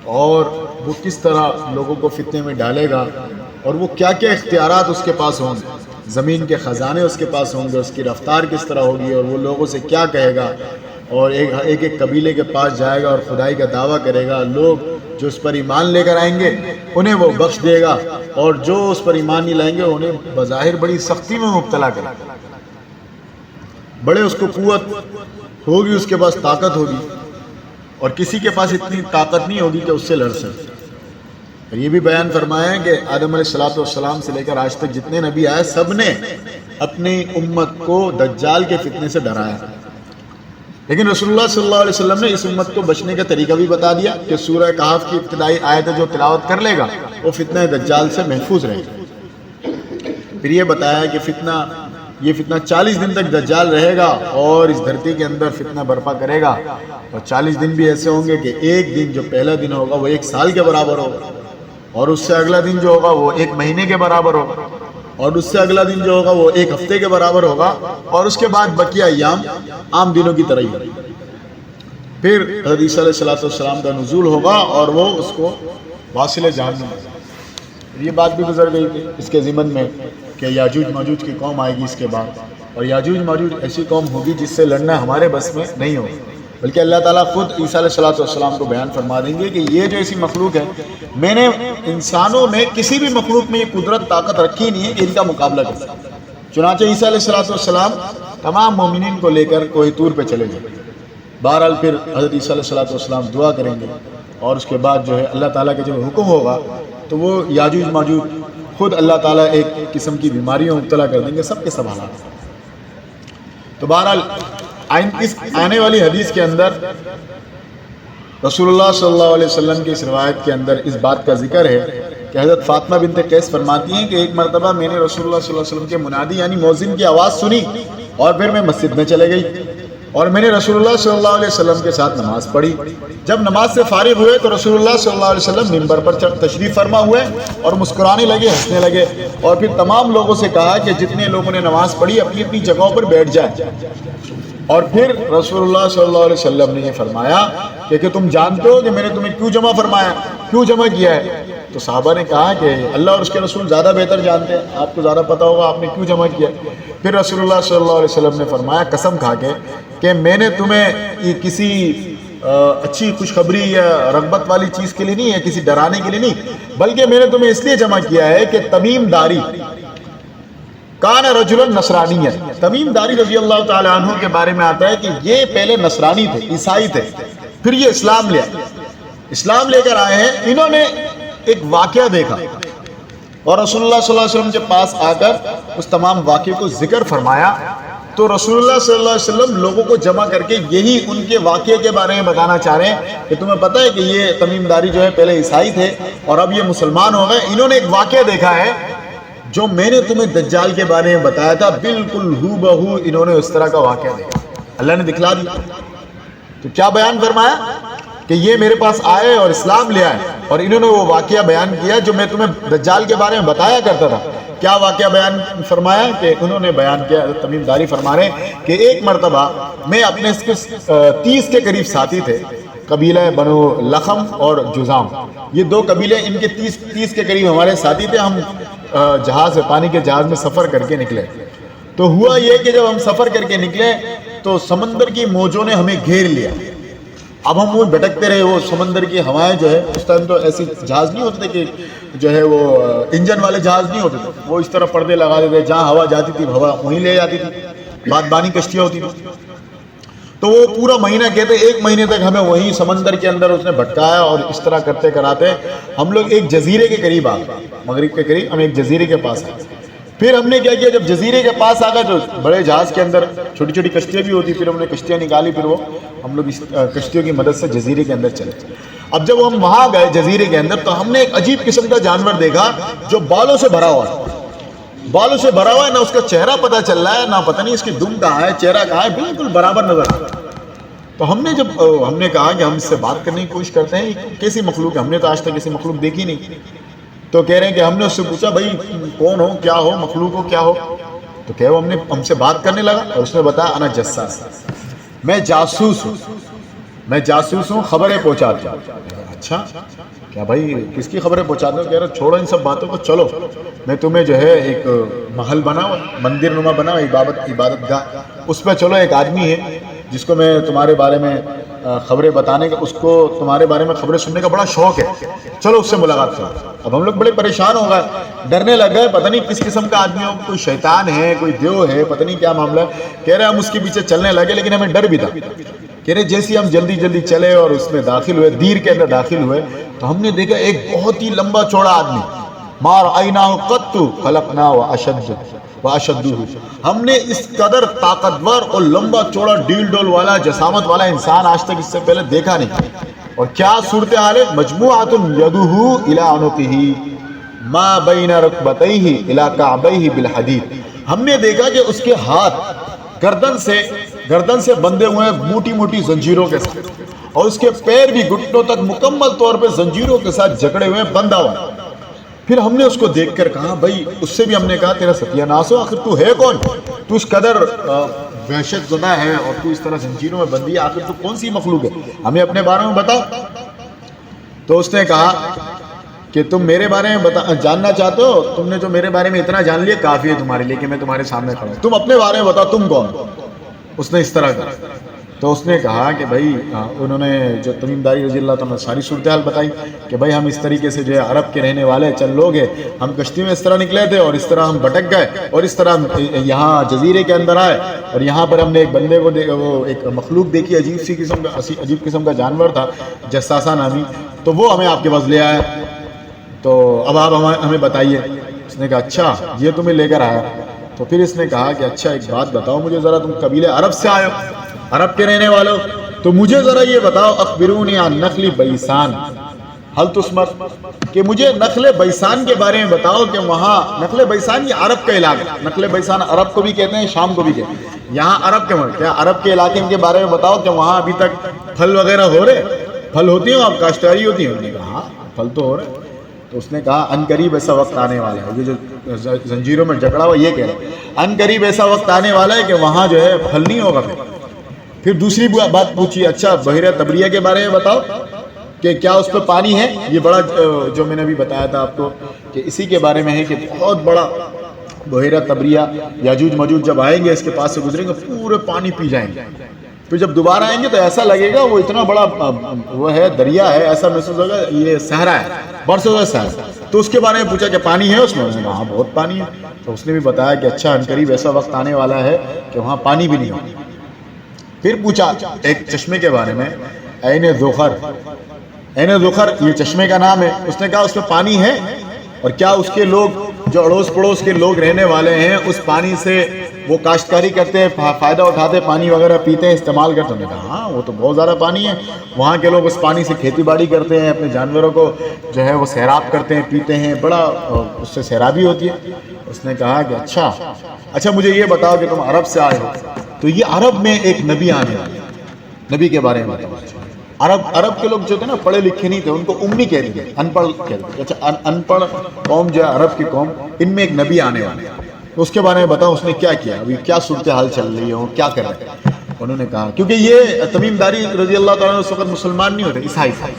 اور وہ کس طرح لوگوں کو فتنے میں ڈالے گا، اور وہ کیا کیا اختیارات اس کے پاس ہوں گے، زمین کے خزانے اس کے پاس ہوں گے، اس کی رفتار کس طرح ہوگی، اور وہ لوگوں سے کیا کہے گا، اور ایک ایک قبیلے کے پاس جائے گا اور خدائی کا دعویٰ کرے گا، لوگ جو اس پر ایمان لے کر آئیں گے انہیں وہ بخش دے گا، اور جو اس پر ایمان نہیں لائیں گے انہیں بظاہر بڑی سختی میں مبتلا کرے گا، بڑے اس کو قوت ہوگی، اس کے پاس طاقت ہوگی، اور کسی کے پاس اتنی طاقت نہیں ہوگی کہ اس سے لڑ سکے۔ اور یہ بھی بیان فرمایا ہے کہ آدم علیہ السلام سے لے کر آج تک جتنے نبی آئے سب نے اپنی امت کو دجال کے فتنے سے ڈرایا، لیکن رسول اللہ صلی اللہ علیہ وسلم نے اس امت کو بچنے کا طریقہ بھی بتا دیا کہ سورہ کہف کی ابتدائی آیت جو تلاوت کر لے گا وہ فتنہ دجال سے محفوظ رہے گا۔ پھر یہ بتایا کہ یہ فتنہ 40 دن تک دجال رہے گا اور اس دھرتی کے اندر فتنہ برپا کرے گا، اور 40 دن بھی ایسے ہوں گے کہ ایک دن جو پہلا دن ہوگا وہ 1 سال کے برابر ہوگا، اور اس سے اگلا دن جو ہوگا وہ 1 مہینے کے برابر ہوگا، اور اس سے اگلا دن جو ہوگا وہ 1 ہفتے کے برابر ہوگا، اور اس کے بعد بقیہ ایام عام دنوں کی طرح ہی۔ پھر حضرت عیسیٰ علیہ السلام کا نزول ہوگا اور وہ اس کو واصل جہنم۔ یہ بات بھی گزر گئی تھی اس کے ضمن میں کہ یاجوج ماجوج کی قوم آئے گی اس کے بعد، اور یاجوج ماجوج ایسی قوم ہوگی جس سے لڑنا ہمارے بس میں نہیں ہوگا، بلکہ اللہ تعالیٰ خود عیسیٰ علیہ السلام کو بیان فرما دیں گے کہ یہ جو ایسی مخلوق ہے، میں نے انسانوں میں کسی بھی مخلوق میں یہ قدرت طاقت رکھی نہیں ہے کہ ان کا مقابلہ کر سکے۔ چنانچہ عیسیٰ علیہ السلام تمام مومنین کو لے کر کوہ طور پہ چلے گئے۔ بہرحال پھر حضرت عیسیٰ علیہ السلام دعا کریں گے، اور اس کے بعد جو ہے اللہ تعالیٰ کا جب حکم ہوگا تو وہ یاجوج ماجوج خود اللہ تعالیٰ ایک قسم کی بیماریوں مبتلا کر دیں گے، سب کے سب حالات۔ تو بہرحال اس آنے والی حدیث کے اندر رسول اللہ صلی اللہ علیہ وسلم کی اس روایت کے اندر اس بات کا ذکر ہے کہ حضرت فاطمہ بنت قیس فرماتی ہیں کہ ایک مرتبہ میں نے رسول اللہ صلی اللہ علیہ وسلم کے منادی یعنی مؤذن کی آواز سنی، اور پھر میں مسجد میں چلے گئی اور میں نے رسول اللہ صلی اللہ علیہ وسلم کے ساتھ نماز پڑھی۔ جب نماز سے فارغ ہوئے تو رسول اللہ صلی اللہ علیہ وسلم ممبر پر تشریف فرما ہوئے اور مسکرانے لگے، ہنسنے لگے، اور پھر تمام لوگوں سے کہا کہ جتنے لوگوں نے نماز پڑھی اپنی اپنی جگہوں پر بیٹھ جائیں۔ اور پھر رسول اللہ صلی اللہ علیہ وسلم نے یہ فرمایا کہ تم جانتے ہو کہ میں نے تمہیں کیوں جمع فرمایا، کیوں جمع کیا ہے؟ تو صحابہ نے کہا کہ اللہ اور اس کے رسول زیادہ بہتر جانتے ہیں، آپ کو زیادہ پتہ ہوگا آپ نے کیوں جمع کیا۔ پھر رسول اللہ صلی اللہ علیہ وسلم نے فرمایا قسم کھا کے کہ میں نے تمہیں کسی اچھی خوشخبری یا رغبت والی چیز کے لیے نہیں ہے، کسی ڈرانے کے لیے نہیں، بلکہ میں نے تمہیں اس لیے جمع کیا ہے کہ تمیم داری کان رجلا نصرانی ہے۔ تمیم داری رضی اللہ تعالی عنہ کے بارے میں آتا ہے کہ یہ پہلے نصرانی تھے، عیسائی تھے، پھر یہ اسلام لے کر آئے ہیں۔ انہوں نے ایک واقعہ دیکھا اور رسول اللہ صلی اللہ علیہ وسلم کے پاس آ کر اس تمام واقعے کو ذکر فرمایا، تو رسول اللہ صلی اللہ علیہ وسلم لوگوں کو جمع کر کے یہی ان کے واقعے کے بارے میں بتانا چاہ رہے ہیں کہ تمہیں پتہ ہے کہ یہ تمیم داری جو ہے پہلے عیسائی تھے اور اب یہ مسلمان ہو گئے، انہوں نے ایک واقعہ دیکھا ہے جو میں نے تمہیں دجال کے بارے میں بتایا تھا، بالکل ہو بہو انہوں نے اس طرح کا واقعہ دیکھا، اللہ نے دکھلا دیا۔ تو کیا بیان فرمایا کہ یہ میرے پاس آئے اور اسلام لے آئے، اور انہوں نے وہ واقعہ بیان کیا جو میں تمہیں دجال کے بارے میں بتایا کرتا تھا۔ کیا واقعہ بیان فرمایا کہ انہوں نے بیان کیا، تمیم داری فرما رہے ہیں کہ ایک مرتبہ میں اپنے 30 کے قریب ساتھی تھے، قبیلہ بنو لخم اور جزام، یہ 2 قبیلے، ان کے 30 کے قریب ہمارے ساتھی تھے۔ ہم پانی کے جہاز میں سفر کر کے نکلے، تو ہوا یہ کہ جب ہم سفر کر کے نکلے تو سمندر کی موجوں نے ہمیں گھیر لیا۔ اب ہم وہ بھٹکتے رہے، وہ سمندر کی ہوائیں جو ہے، اس ٹائم تو ایسی جہاز نہیں ہوتے تھے کہ جو ہے وہ انجن والے جہاز نہیں ہوتے تھے، وہ اس طرح پردے لگا دیتے، جہاں ہوا جاتی تھی ہوا وہیں لے جاتی تھی، بادبانی کشتیاں ہوتی تھی۔ تو وہ پورا مہینہ کہتے 1 مہینے تک ہمیں وہیں سمندر کے اندر اس نے بھٹکایا، اور اس طرح کرتے کراتے ہم لوگ ایک جزیرے کے قریب آ گئے، مغرب کے قریب ہم ایک جزیرے کے پاس آئے۔ پھر ہم نے کیا کیا، جب جزیرے کے پاس آ گئے تو بڑے جہاز کے اندر چھوٹی چھوٹی کشتیاں بھی ہوتی، پھر ہم نے کشتیاں نکالی، پھر وہ ہم لوگ اس کشتیوں کی مدد سے جزیرے کے اندر چلے۔ اب جب ہم وہاں گئے جزیرے کے اندر تو ہم نے ایک عجیب قسم کا جانور دیکھا جو بالوں سے بھرا ہوا ہے، نہ اس کا چہرہ پتہ چل رہا ہے، نہ پتہ نہیں اس کی دم کہاں ہے، چہرہ کہاں ہے، بالکل برابر نظر آ رہا ہے۔ تو ہم نے کہا کہ ہم اس سے بات کرنے کی کوشش کرتے ہیں، کیسی مخلوق ہے، ہم نے تو آج تک ایسی مخلوق دیکھی نہیں۔ تو کہہ رہے ہیں کہ ہم نے اس سے پوچھا بھائی کون ہو، کیا ہو، مخلوق ہو، کیا ہو؟ تو کہ ہم سے بات کرنے لگا اور اس نے بتایا انا جساس، میں جاسوس ہوں، میں جاسوس ہوں، خبریں پہنچاتا ہوں۔ اچھا کیا بھائی کس کی خبریں پہنچاتے ہو؟ کہہ رہے چھوڑو ان سب باتوں کو، چلو میں تمہیں جو ہے ایک محل بناؤ، مندر نما بناؤ، عبادت گاہ، اس پہ چلو ایک آدمی ہے جس کو میں تمہارے بارے میں خبریں بتانے کا، اس کو تمہارے بارے میں خبریں سننے کا بڑا شوق ہے، چلو اس سے ملاقات کرو۔ اب ہم لوگ بڑے پریشان ہو گئے، ڈرنے لگ گئے، پتہ نہیں کس قسم کا آدمی ہو، کوئی شیطان ہے، کوئی دیو ہے، پتہ نہیں کیا معاملہ ہے۔ کہہ رہے ہم اس کے پیچھے چلنے لگے، لیکن ہمیں ڈر بھی تھا۔ کہہ رہے جیسے ہم جلدی جلدی چلے اور اس میں داخل ہوئے، دیر کے اندر داخل ہوئے، تو ہم نے دیکھا ایک بہت ہی لمبا چوڑا آدمی، مار آئینہ قط خلقنا واشدہ، ہم نے اس قدر طاقتور اور لمبا چوڑا ڈیل ڈول والا جسامت والا انسان آج تک اس سے پہلے دیکھا نہیں۔ اور کیا صورتحال ہے؟ مجموعۃ یدہ الی عنقہ ما بین رکبتیہ الی کعبیہ بالحدید، ہم نے دیکھا کہ اس کے ہاتھ گردن سے بندھے ہوئے ہیں موٹی موٹی زنجیروں کے ساتھ، اور اس کے پیر بھی گھٹنوں تک مکمل طور پہ زنجیروں کے ساتھ جکڑے ہوئے ہیں، بندھا ہوا۔ پھر ہم نے اس کو دیکھ کر کہا بھائی، اس سے بھی ہم نے کہا تیرا ستیہ ناس ہو، آخر تو ہے کون؟ تو اس قدر وحشت زدہ ہے اور تو اس طرح زنجیروں میں بندھی ہے، آخر تو کون سی مخلوق ہے؟ ہمیں اپنے بارے میں بتاؤ۔ تو اس نے کہا کہ تم میرے بارے میں جاننا چاہتے ہو؟ تم نے جو میرے بارے میں اتنا جان لیا کافی ہے تمہارے لیے کہ میں تمہارے سامنے کھڑا ہوں، تم اپنے بارے میں بتاؤ، تم کون؟ اس نے اس طرح کہا۔ تو اس نے کہا کہ بھائی، انہوں نے جو تمیم داری رضی اللہ تعالیٰ ساری صورتحال بتائی کہ بھائی ہم اس طریقے سے جو ہے عرب کے رہنے والے چند لوگ ہیں، ہم کشتی میں اس طرح نکلے تھے اور اس طرح ہم بھٹک گئے اور اس طرح یہاں جزیرے کے اندر آئے، اور یہاں پر ہم نے ایک بندے کو وہ ایک مخلوق دیکھی، عجیب قسم کا جانور تھا جساسہ نامی، تو وہ ہمیں آپ کے پاس لے آیا، تو اب آپ ہمیں بتائیے۔ اس نے کہا اچھا یہ تمہیں لے کر آیا؟ تو پھر اس نے کہا کہ اچھا ایک بات بتاؤ مجھے ذرا، تم قبیلے عرب سے آئے ہو، عرب کے رہنے والوں، تو مجھے ذرا یہ بتاؤ، اخبرونی عن نخل بیسان حل تثمر، کہ مجھے نخل بیسان کے بارے میں بتاؤ کہ وہاں نخل بیسان یہ عرب کا علاقہ، نخل بیسان عرب کو بھی کہتے ہیں، شام کو بھی کہتے ہیں، یہاں عرب کے کیا عرب کے علاقے کے بارے میں بتاؤ کہ وہاں ابھی تک پھل وغیرہ ہو رہے، پھل ہوتی ہیں، آپ کاشتکاری ہوتی ہے؟ انہوں نے کہا ہاں پھل تو ہو رہے۔ تو اس نے کہا ان قریب ایسا وقت آنے والا ہے، یہ جو زنجیروں میں جکڑا ہوا یہ کہہ رہا ہے ان قریب ایسا وقت آنے والا ہے کہ وہاں جو ہے پھل نہیں ہوگا۔ پھر دوسری بات پوچھی، اچھا بحیرہ تبریہ کے بارے میں بتاؤ کہ کیا اس پہ پانی ہے؟ یہ بڑا جو میں نے ابھی بتایا تھا آپ کو کہ اسی کے بارے میں ہے کہ بہت بڑا بحیرہ تبریہ، یاجوج ماجوج جب آئیں گے اس کے پاس سے گزریں گے پورے پانی پی جائیں گے، پھر جب دوبارہ آئیں گے تو ایسا لگے گا وہ اتنا بڑا وہ ہے دریا ہے، ایسا محسوس ہوگا یہ صحرا ہے، برسوں کا صحرا۔ تو اس کے بارے میں پوچھا کہ پانی ہے اس میں؟ وہاں بہت پانی ہے۔ تو اس نے بھی بتایا کہ اچھا ان قریب ایسا وقت آنے والا ہے کہ وہاں پانی بھی نہیں ہوگا۔ پھر پوچھا ایک چشمے کے بارے میں، عین ذخر، عین ذخر یہ چشمے کا نام ہے۔ اس نے کہا اس میں پانی ہے، اور کیا اس کے لوگ جو اڑوس پڑوس کے لوگ رہنے والے ہیں اس پانی سے وہ کاشتکاری کرتے ہیں، فائدہ اٹھاتے، پانی وغیرہ پیتے ہیں، استعمال کرتے ہیں؟ ہاں وہ تو بہت زیادہ پانی ہے، وہاں کے لوگ اس پانی سے کھیتی باڑی کرتے ہیں، اپنے جانوروں کو جو ہے وہ سیراب کرتے ہیں، پیتے ہیں، بڑا اس سے سیرابی ہوتی ہے۔ اس نے کہا کہ اچھا مجھے یہ بتاؤ کہ تم عرب سے آئے ہو، تو یہ عرب میں ایک نبی آنے والے، نبی کے بارے میں بتاؤ۔ عرب کے لوگ جو تھے نا پڑھے لکھے نہیں تھے، ان کو امی کہتے تھے، ان پڑھ کہتے تھے۔ اچھا ان پڑھ قوم جو ہے عرب کی قوم، ان میں ایک نبی آنے والے، تو اس کے بارے میں بتاؤ اس نے کیا کیا، ابھی کیا صورتحال چل رہی ہے، وہ کیا کر رہے ہیں؟ انہوں نے کہا کیونکہ یہ تمیم داری رضی اللہ تعالیٰ اس وقت مسلمان نہیں ہوتے، عیسائی تھے،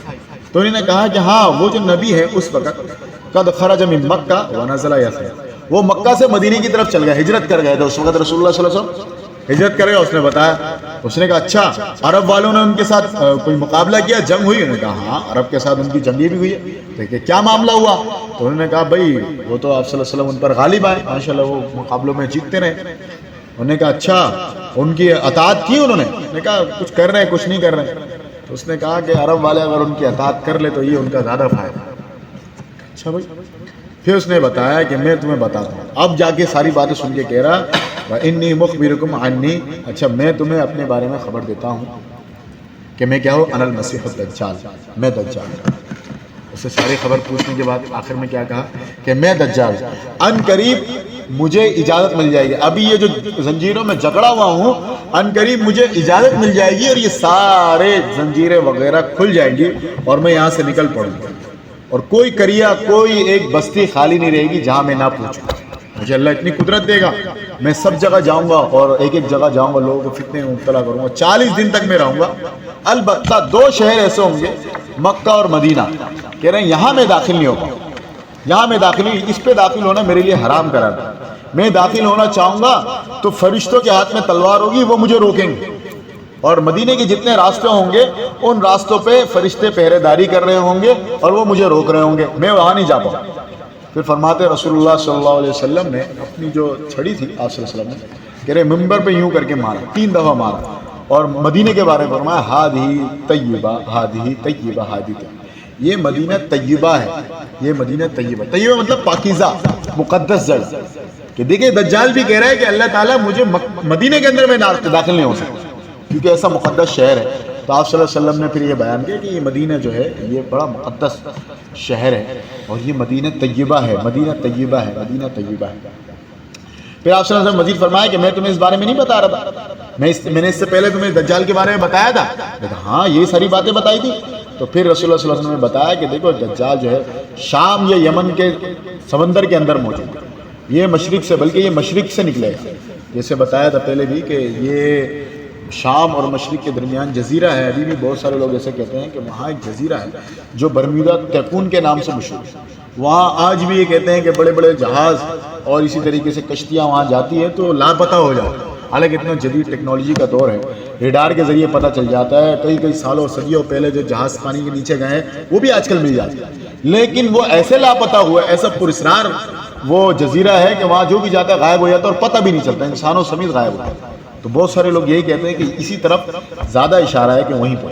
تو انہوں نے کہا کہ ہاں وہ جو نبی ہے اس وقت قد خرج من مکہ ونزل یثرب، وہ مکہ سے مدینے کی طرف چل گئے، ہجرت کر گئے تھے اس وقت رسول اللہ صلی اللہ علیہ وسلم ہجرت کرے گا۔ اس نے بتایا، اس نے کہا اچھا عرب والوں نے ان کے ساتھ کوئی مقابلہ کیا، جنگ ہوئی؟ انہوں نے کہا ہاں عرب کے ساتھ ان کی جنگیں بھی ہوئی ہے۔ دیکھیں کیا معاملہ ہوا؟ تو انہوں نے کہا بھائی وہ تو آپ صلی اللہ علیہ وسلم ان پر غالب آئے، ماشاءاللہ وہ مقابلوں میں جیتتے رہے۔ انہوں نے کہا اچھا ان کی اطاعت کی؟ انہوں نے کہا کچھ کر رہے ہیں کچھ نہیں کر رہے۔ تو اس نے کہا کہ عرب والے اگر ان کی اطاعت کر لے تو یہ ان کا زیادہ فائدہ۔ اچھا بھائی، پھر اس نے بتایا کہ میں تمہیں بتاتا ہوں، اب جا کے ساری باتیں سن کے کہہ رہا وَإِنِّي مُخْبِرُكُمْ عَنِّي، اچھا میں تمہیں اپنے بارے میں خبر دیتا ہوں کہ میں کیا ہوں، انا المسیح الدجال، میں دجال۔ اس سے ساری خبر پوچھنے کے بعد آخر میں کیا کہا کہ میں دجال، ان قریب مجھے اجازت مل جائے گی، ابھی یہ جو زنجیروں میں جکڑا ہوا ہوں ان قریب مجھے اجازت مل جائے گی اور یہ سارے زنجیریں وغیرہ کھل جائیں گی اور میں یہاں سے نکل پڑوں گا، اور کوئی قریہ کوئی ایک بستی خالی نہیں رہے گی جہاں میں نہ پوچھوں۔ مجھے اللہ اتنی قدرت دے گا، میں سب جگہ جاؤں گا اور ایک ایک جگہ جاؤں گا، لوگوں کو فتنے میں مبتلا کروں گا، 40 دن تک میں رہوں گا البتہ دو شہر ایسے ہوں گے مکہ اور مدینہ، کہہ رہے ہیں یہاں میں داخل نہیں ہو پاؤں، یہاں میں داخل نہیں، اس پہ داخل ہونا میرے لیے حرام قرار ہے، میں داخل ہونا چاہوں گا تو فرشتوں کے ہاتھ میں تلوار ہوگی، وہ مجھے روکیں گے، اور مدینے کے جتنے راستے ہوں گے ان راستوں پہ فرشتے پہرے داری کر رہے ہوں گے اور وہ مجھے روک رہے ہوں گے، میں وہاں نہیں جا پاؤں۔ پھر فرماتے رسول اللہ صلی اللہ علیہ وسلم نے اپنی جو چھڑی تھی آپ صلی اللہ علیہ وسلم نے کہہ رہے ممبر پہ یوں کر کے مارا، 3 دفعہ مارا، اور مدینے کے بارے میں فرمایا ہادی طیبہ ہادی طیبہ ہادی طیبہ، یہ مدینہ طیبہ ہے، یہ مدینہ طیبہ، طیبہ مطلب پاکیزہ مقدس جگہ، کہ دیکھیں دجال بھی کہہ رہا ہے کہ اللہ تعالیٰ مجھے مدینے کے اندر میں داخل نہیں ہو سکتا کیونکہ ایسا مقدس شہر ہے۔ تو آپ صلی اللہ علیہ وسلم نے پھر یہ بیان کیا کہ یہ مدینہ جو ہے یہ بڑا مقدس شہر ہے اور یہ مدینہ طیبہ ہے، مدینہ طیبہ ہے، مدینہ طیبہ ہے۔ پھر آپ صلی اللہ علیہ وسلم مزید فرمایا کہ میں تمہیں اس بارے میں نہیں بتا رہا تھا، میں نے اس سے پہلے تمہیں دجال کے بارے میں بتایا تھا، ہاں یہ ساری باتیں بتائی تھی۔ تو پھر رسول اللہ صلی اللہ علیہ وسلم نے بتایا کہ دیکھو دجال جو ہے شام یا یمن کے سمندر کے اندر موجود ہے، یہ مشرق سے، بلکہ یہ مشرق سے نکلے گا، جیسے بتایا تھا پہلے بھی کہ یہ شام اور مشرق کے درمیان جزیرہ ہے، ابھی بھی بہت سارے لوگ ایسے کہتے ہیں کہ وہاں ایک جزیرہ ہے جو برمیودا ٹیپون کے نام سے مشہور ہے، وہاں آج بھی یہ کہتے ہیں کہ بڑے بڑے جہاز اور اسی طریقے سے کشتیاں وہاں جاتی ہیں تو لاپتہ ہو جاتی ہیں، حالانکہ اتنا جدید ٹیکنالوجی کا دور ہے، ریڈار کے ذریعے پتہ چل جاتا ہے، کئی سالوں صدیوں پہلے جو جہاز پانی کے نیچے گئے ہیں وہ بھی آج کل مل جاتے ہیں، لیکن وہ ایسے لاپتہ ہوا، ایسا پراسرار وہ جزیرہ ہے کہ وہاں جو بھی جاتا ہے غائب ہو جاتا ہے اور پتہ بھی نہیں چلتا، انسانوں سمیت غائب ہوتا ہے۔ تو بہت سارے لوگ یہی کہتے ہیں کہ اسی طرف زیادہ اشارہ ہے کہ وہیں پر۔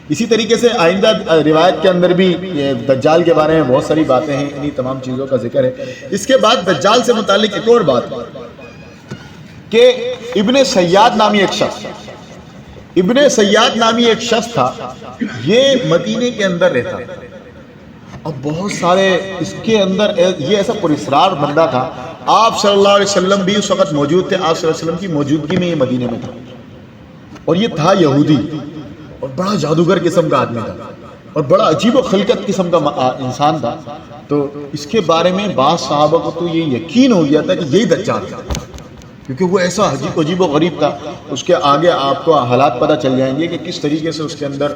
اسی طریقے سے آئندہ روایت کے اندر بھی دجال کے بارے میں بہت ساری باتیں ہیں، انہی تمام چیزوں کا ذکر ہے۔ اس کے بعد دجال سے متعلق ایک اور بات کہ ابن سیاد نامی ایک شخص تھا، یہ مدینے کے اندر رہتا تھا، اب بہت سارے اس کے اندر یہ ایسا پراسرار بندہ تھا، آپ صلی اللہ علیہ وسلم بھی اس وقت موجود تھے، آپ صلی اللہ علیہ وسلم کی موجودگی میں یہ مدینے میں تھا، اور یہ تھا یہودی اور بڑا جادوگر قسم کا آدمی تھا اور بڑا عجیب و خلقت قسم کا انسان تھا۔ تو اس کے بارے میں بعض صحابہ کو تو یہ یقین ہو گیا تھا کہ یہی دجال تھا، کیونکہ وہ ایسا عجیب و غریب تھا۔ اس کے آگے آپ کو حالات پتہ چل جائیں گے کہ کس طریقے سے اس کے اندر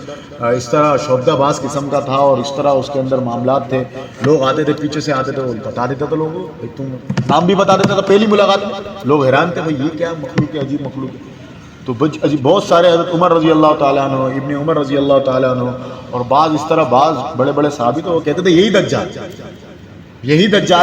اس طرح شعبدہ باز قسم کا تھا اور اس طرح اس کے اندر معاملات تھے، لوگ آتے تھے پیچھے سے آتے تھے، وہ بتا دیتا تھا لوگوں کو، تم نام بھی بتا دیتا تھا پہلی ملاقات میں، لوگ حیران تھے بھائی یہ کیا مخلوق ہے، عجیب مخلوق ہے۔ تو بہت سارے حضرت عمر رضی اللہ تعالیٰ عنہ، ابن عمر رضی اللہ تعالیٰ عنہ اور بعض اس طرح بعض بڑے بڑے صحابی تو وہ کہتے تھے یہی دجال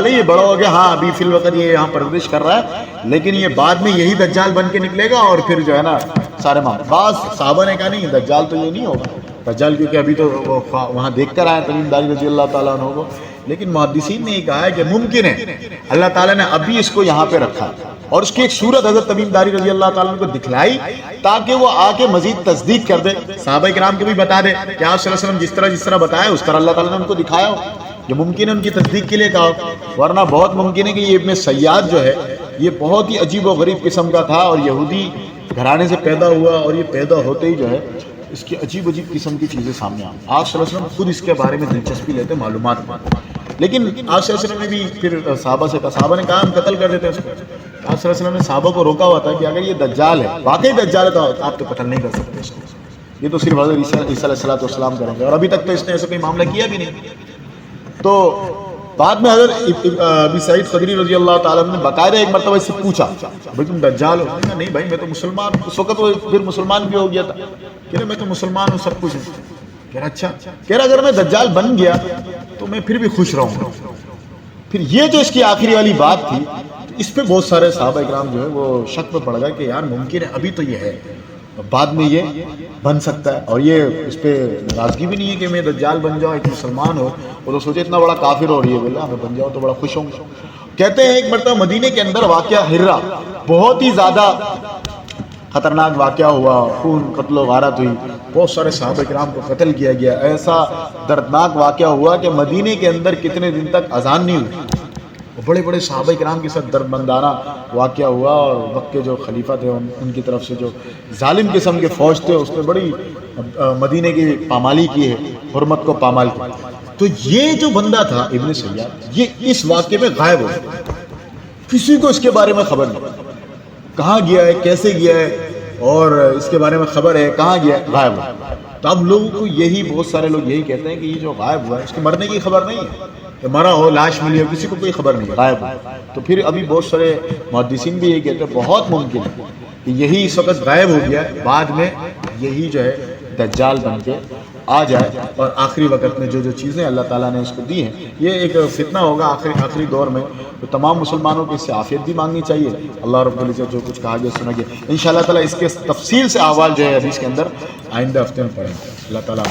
ہے، یہ بڑا ہو گیا، ہاں ابھی فی الوقت یہ یہاں پرورش کر رہا ہے لیکن یہ بعد میں یہی دجال بن کے نکلے گا اور پھر جو ہے نا سارے بعض صحابہ نے کہا نہیں دجال تو یہ نہیں ہوگا دجال، کیونکہ ابھی تو وہ وہاں دیکھ کر آئے تمیم داری رضی اللہ تعالیٰ عنہ کو، لیکن محدثین نے یہ کہا ہے کہ ممکن ہے اللہ تعالیٰ نے ابھی اس کو یہاں پہ رکھا اور اس کی ایک صورت حضرت تمیم داری رضی اللہ تعالیٰ عنہ کو دکھلائی تاکہ وہ آ کے مزید تصدیق کر دے، صحابہ کرام کو بھی بتا دے کہ آپ صلی اللہ علیہ وسلم جس طرح بتایا اس طرح اللہ تعالیٰ نے ان کو دکھایا ہو، یہ ممکن ہے ان کی تصدیق کے لیے کہا، ورنہ بہت ممکن ہے کہ یہ ابن سیاد جو ہے یہ بہت ہی عجیب و غریب قسم کا تھا اور یہودی گھرانے سے پیدا ہوا اور یہ پیدا ہوتے ہی جو ہے اس کی عجیب قسم کی چیزیں سامنے آئیں۔ آپ صلی اللہ علیہ وسلم خود اس کے بارے میں دلچسپی لیتے معلومات میں، لیکن آپ صلی اللہ علیہ وسلم نے بھی پھر صحابہ سے کہا، صحابہ نے کہا ہم قتل کر دیتے ہیں اس کو، آپ صلی اللہ علیہ وسلم نے صحابہ کو روکا ہوا تھا کہ اگر یہ دجال ہے، واقعی دجال ہے تو آپ تو قتل نہیں کر سکتے اس کو، یہ تو صرف حضرت عیسیٰ علیہ السلام کریں گے، اور ابھی تک تو اس نے ایسا کوئی معاملہ کیا بھی نہیں۔ تو بعد میں حضرت ابی سعید خدری رضی اللہ تعالیٰ نے باقاعدہ ایک مرتبہ اس سے پوچھا بھائی تم دجال ہو؟ نہیں بھائی میں تو مسلمان، اس وقت وہ پھر مسلمان بھی ہو گیا تھا، کہہ رہے میں تو مسلمان ہوں، سب کچھ ہے، کہہ رہا اچھا، کہہ رہا اگر میں دجال بن گیا تو میں پھر بھی خوش رہوں گا۔ پھر یہ جو اس کی آخری والی بات تھی اس پہ بہت سارے صحابہ اکرام جو ہے وہ شک میں پڑ گئے کہ یار ممکن ہے ابھی تو یہ ہے، بعد میں یہ بن سکتا ہے، اور یہ اس پہ ناراضگی بھی نہیں ہے کہ میں دجال بن جاؤں، ایک مسلمان ہو وہ تو سوچے اتنا بڑا کافر ہو رہی ہے، بولے میں بن جاؤں تو بڑا خوش ہوں گا۔ کہتے ہیں ایک مرتبہ مدینے کے اندر واقعہ ہرہ بہت ہی زیادہ خطرناک واقعہ ہوا، خون قتل و غارت ہوئی، بہت سارے صحابہ کرام کو قتل کیا گیا، ایسا دردناک واقعہ ہوا کہ مدینے کے اندر کتنے دن تک اذان نہیں ہوئی، بڑے بڑے صحابہ کرام کے ساتھ درد مندانہ واقعہ ہوا، اور وقت کے جو خلیفہ تھے ان کی طرف سے جو ظالم قسم کے فوج تھے اس نے بڑی مدینے کی پامالی کی ہے، حرمت کو پامال کی۔ تو یہ جو بندہ تھا ابن سیاد یہ اس واقعے میں غائب ہو گیا، کسی کو اس کے بارے میں خبر نہیں، کہاں گیا ہے، کیسے گیا ہے، اور اس کے بارے میں خبر ہے کہاں گیا غائب ہوا. تو اب لوگوں کو یہی بہت سارے لوگ یہی کہتے ہیں کہ یہ جو غائب ہوا ہے اس کے مرنے کی خبر نہیں ہے کہ مرا ہو لاش ملی ہو کسی کو کوئی خبر نہیں ہے غائب ہوا. تو پھر ابھی بہت سارے محدثین بھی یہی کہتے ہیں بہت ممکن ہے کہ یہی اس وقت غائب ہو گیا ہے بعد میں یہی جو ہے دجال بن کے آ جائے اور آخری وقت میں جو جو چیزیں اللہ تعالیٰ نے اس کو دی ہیں یہ ایک فتنہ ہوگا آخری دور میں. تو تمام مسلمانوں کو اس سے عافیت بھی مانگنی چاہیے. اللہ رب العزت جو کچھ کہا گیا سنا گیا انشاءاللہ تعالیٰ اس کے تفصیل سے احوال جو ہے حدیث کے اندر آئندہ ہفتے میں پڑھیں گے. اللہ تعالیٰ